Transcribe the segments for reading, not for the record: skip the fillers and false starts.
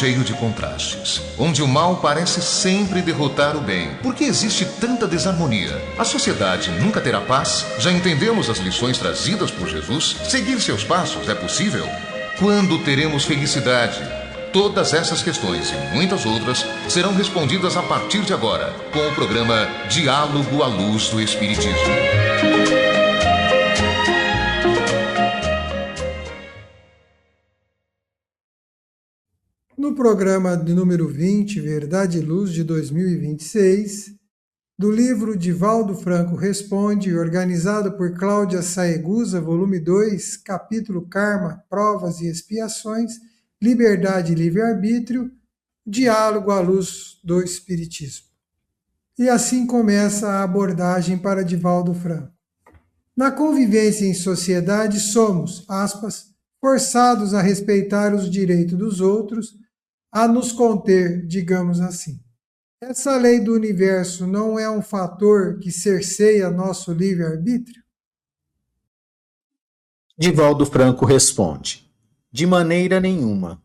cheio de contrastes, onde o mal parece sempre derrotar o bem. Por que existe tanta desarmonia? A sociedade nunca terá paz? Já entendemos as lições trazidas por Jesus? Seguir seus passos é possível? Quando teremos felicidade? Todas essas questões e muitas outras serão respondidas a partir de agora, com o programa Diálogo à Luz do Espiritismo. No programa de número 20, Verdade e Luz, de 2026, do livro Divaldo Franco Responde, organizado por Cláudia Saegusa, volume 2, capítulo Karma, Provas e Expiações, Liberdade e Livre-Arbítrio, Diálogo à Luz do Espiritismo. E assim começa a abordagem para Divaldo Franco. Na convivência em sociedade somos, aspas, forçados a respeitar os direitos dos outros, a nos conter, digamos assim. Essa lei do universo não é um fator que cerceia nosso livre-arbítrio? Divaldo Franco responde: de maneira nenhuma.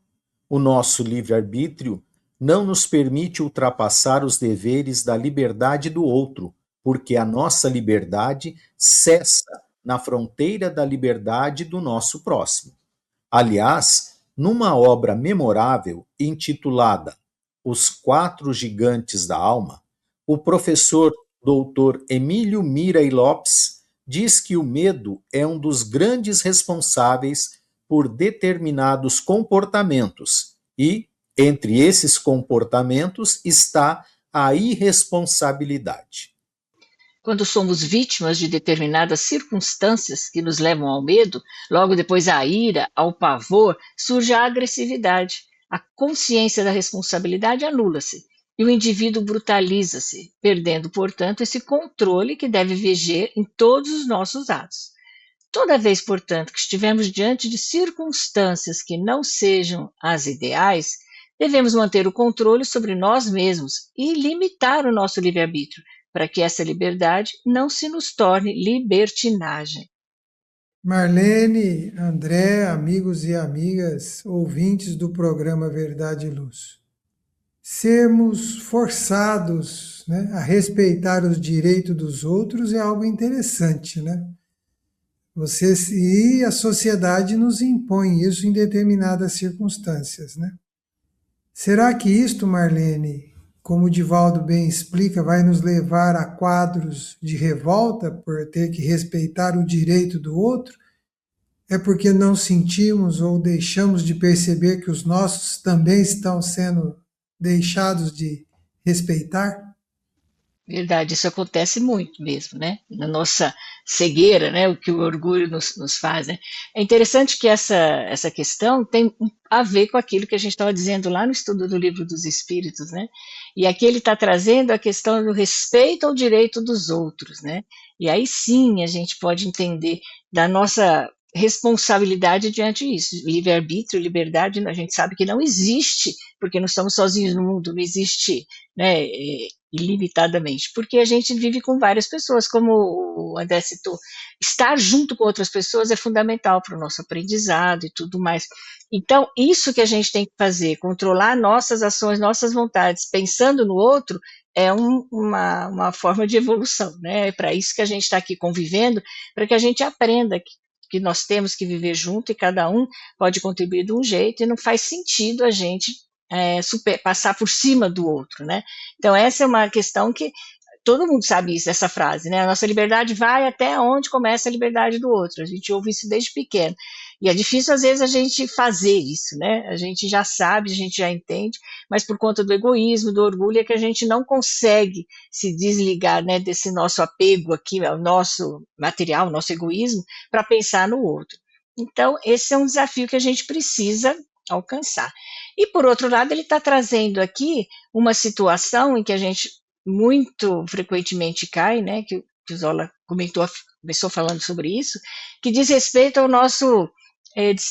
O nosso livre-arbítrio não nos permite ultrapassar os deveres da liberdade do outro, porque a nossa liberdade cessa na fronteira da liberdade do nosso próximo. Aliás, numa obra memorável intitulada Os Quatro Gigantes da Alma, o professor Dr. Emílio Mira e Lopes diz que o medo é um dos grandes responsáveis por determinados comportamentos e, entre esses comportamentos, está a irresponsabilidade. Quando somos vítimas de determinadas circunstâncias que nos levam ao medo, logo depois à ira, ao pavor, surge a agressividade. A consciência da responsabilidade anula-se e o indivíduo brutaliza-se, perdendo, portanto, esse controle que deve viger em todos os nossos atos. Toda vez, portanto, que estivermos diante de circunstâncias que não sejam as ideais, devemos manter o controle sobre nós mesmos e limitar o nosso livre-arbítrio, para que essa liberdade não se nos torne libertinagem. Marlene, André, amigos e amigas, ouvintes do programa Verdade e Luz. Sermos forçados, né, a respeitar os direitos dos outros é algo interessante, né? E a sociedade nos impõe isso em determinadas circunstâncias, né? Será que isto, Marlene, como o Divaldo bem explica, vai nos levar a quadros de revolta por ter que respeitar o direito do outro? É porque não sentimos ou deixamos de perceber que os nossos também estão sendo deixados de respeitar? Verdade, isso acontece muito mesmo, né? Na nossa cegueira, né? O que o orgulho nos faz, né? É interessante que essa questão tem a ver com aquilo que a gente estava dizendo lá no estudo do Livro dos Espíritos, né? E aqui ele está trazendo a questão do respeito ao direito dos outros, né? E aí sim a gente pode entender da nossa responsabilidade diante disso. Livre-arbítrio, liberdade, a gente sabe que não existe, porque não estamos sozinhos no mundo, não existe, né, ilimitadamente, porque a gente vive com várias pessoas, como o André citou. Estar junto com outras pessoas é fundamental para o nosso aprendizado e tudo mais. Então, isso que a gente tem que fazer, controlar nossas ações, nossas vontades, pensando no outro, é uma forma de evolução, né? É para isso que a gente está aqui convivendo, para que a gente aprenda que nós temos que viver junto e cada um pode contribuir de um jeito e não faz sentido a gente passar por cima do outro, né? Então essa é uma questão que todo mundo sabe isso, essa frase, né? A nossa liberdade vai até onde começa a liberdade do outro. A gente ouve isso desde pequeno. E é difícil, às vezes, a gente fazer isso, né? A gente já sabe, a gente já entende, mas por conta do egoísmo, do orgulho, é que a gente não consegue se desligar, né, desse nosso apego aqui, ao nosso material, nosso egoísmo, para pensar no outro. Então, esse é um desafio que a gente precisa alcançar. E, por outro lado, ele está trazendo aqui uma situação em que a gente muito frequentemente cai, né, que o Zola começou falando sobre isso, que diz respeito ao nosso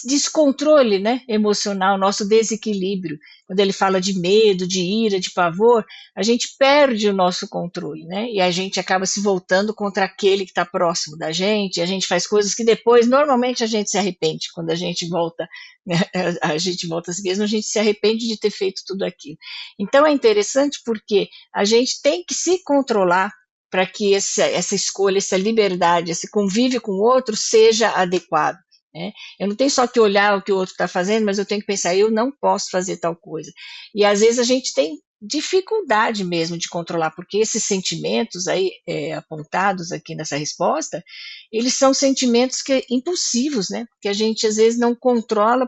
descontrole, né, emocional, nosso desequilíbrio. Quando ele fala de medo, de ira, de pavor, a gente perde o nosso controle, né? E a gente acaba se voltando contra aquele que está próximo da gente, e a gente faz coisas que depois, normalmente, a gente se arrepende. Quando a gente volta, né, a gente volta a si mesmo, a gente se arrepende de ter feito tudo aquilo. Então é interessante porque a gente tem que se controlar para que essa escolha, essa liberdade, esse convívio com o outro seja adequado. Né? Eu não tenho só que olhar o que o outro está fazendo, mas eu tenho que pensar, eu não posso fazer tal coisa. E às vezes a gente tem dificuldade mesmo de controlar, porque esses sentimentos aí apontados aqui nessa resposta, eles são sentimentos impulsivos, né? Que a gente às vezes não controla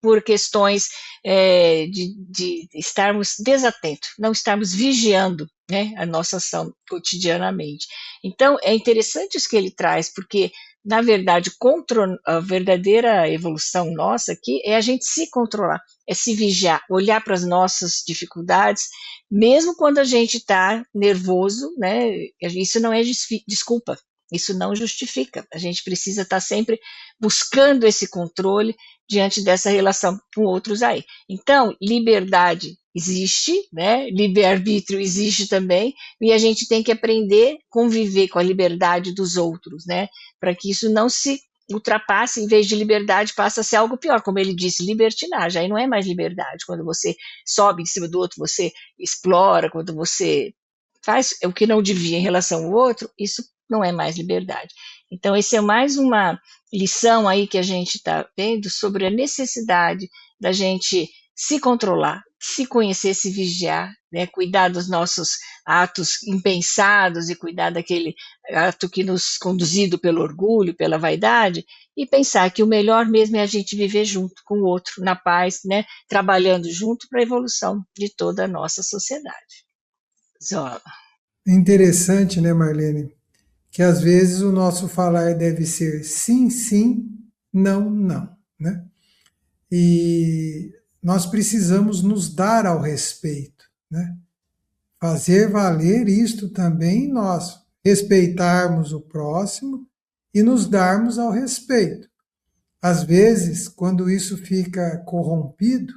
por questões de estarmos desatentos, não estarmos vigiando, né, a nossa ação cotidianamente. Então, é interessante isso que ele traz, porque, na verdade, a verdadeira evolução nossa aqui é a gente se controlar, é se vigiar, olhar para as nossas dificuldades, mesmo quando a gente está nervoso, né, isso não é desculpa, isso não justifica. A gente precisa estar sempre buscando esse controle diante dessa relação com outros aí. Então, liberdade existe, né? Livre-arbítrio existe também, e a gente tem que aprender a conviver com a liberdade dos outros, né? Para que isso não se ultrapasse, em vez de liberdade, passa a ser algo pior, como ele disse, libertinagem. Aí não é mais liberdade. Quando você sobe em cima do outro, você explora, quando você faz o que não devia em relação ao outro, isso não é mais liberdade. Então, esse é mais uma lição aí que a gente está vendo sobre a necessidade da gente se controlar, se conhecer, se vigiar, né, cuidar dos nossos atos impensados e cuidar daquele ato que nos conduzido pelo orgulho, pela vaidade, e pensar que o melhor mesmo é a gente viver junto com o outro, na paz, né, trabalhando junto para a evolução de toda a nossa sociedade. Zola. É interessante, né, Marlene? Que às vezes o nosso falar deve ser sim, sim, não, não, né? E nós precisamos nos dar ao respeito, né? Fazer valer isto também em nós, respeitarmos o próximo e nos darmos ao respeito. Às vezes, quando isso fica corrompido,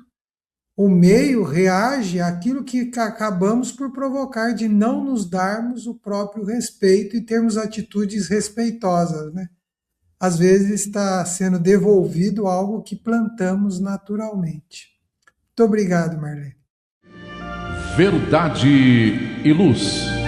o meio reage àquilo que acabamos por provocar de não nos darmos o próprio respeito e termos atitudes respeitosas, né? Às vezes está sendo devolvido algo que plantamos naturalmente. Muito obrigado, Marlene. Verdade e Luz.